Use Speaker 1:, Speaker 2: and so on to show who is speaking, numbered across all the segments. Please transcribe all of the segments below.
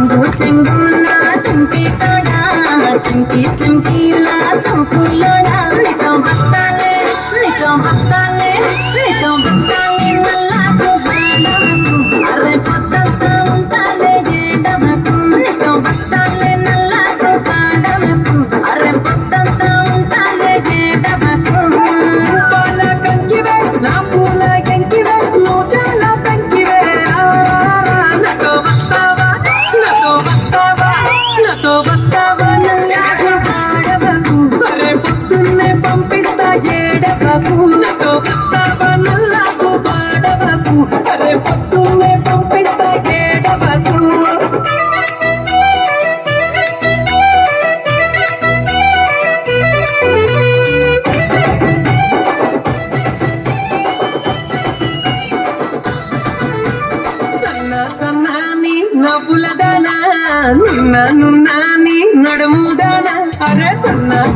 Speaker 1: చెంగున తుంటి తోడా చంకి చంకీలా సంపులోడా నీతో బస్తాలే నల్లాకు బాడవకు అరే పొద్దంతా ఉంటాలే ఏడవకు నీతో బస్తాలే నల్లాకు బాడవకు అరే పొద్దంతా ఉంటాలే ఏడవకు
Speaker 2: పాల కంకివే నా పూల కంకివే నువ్వు చాలా పెంకివే నాతో వస్తావా నల్లాకు బాడవకు అరే పొద్దున్నే పంపిస్తా ఏడవకు నాతో వస్తావా నల్లాకు బాడవకు అరే పొద్దున్నే పంపిస్తా ఏడవకు సన్నాని నవ్వులదానా నున్నాని నడుముదానా అరే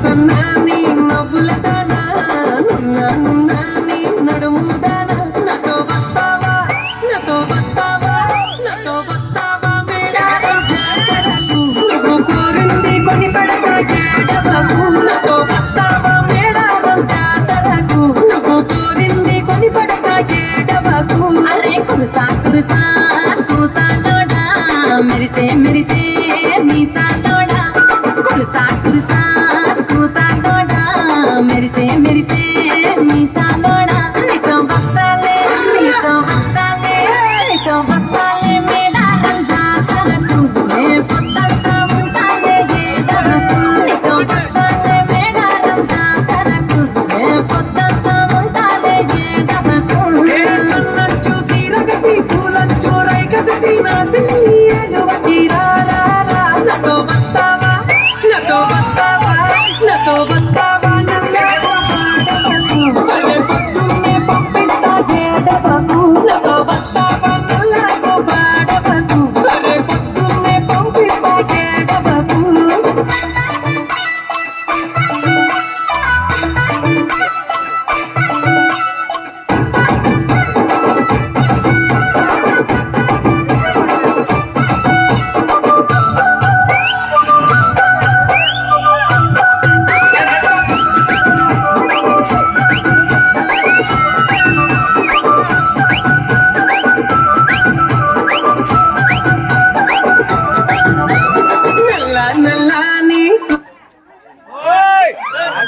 Speaker 2: సన్నాని నవ్వులదానా నున్నాని నడుముదానా నాతో వస్తావా మేడారం జాతరకు నువ్వు కోరింది కొని పెడతా ఏడవకు నాతో వస్తావా మేడారం జాతరకు నువ్వు కోరింది కొని పెడతా ఏడవకు
Speaker 1: అరే కురుసా కురుసా కురుసా తోడా మెరిసే మెరిసే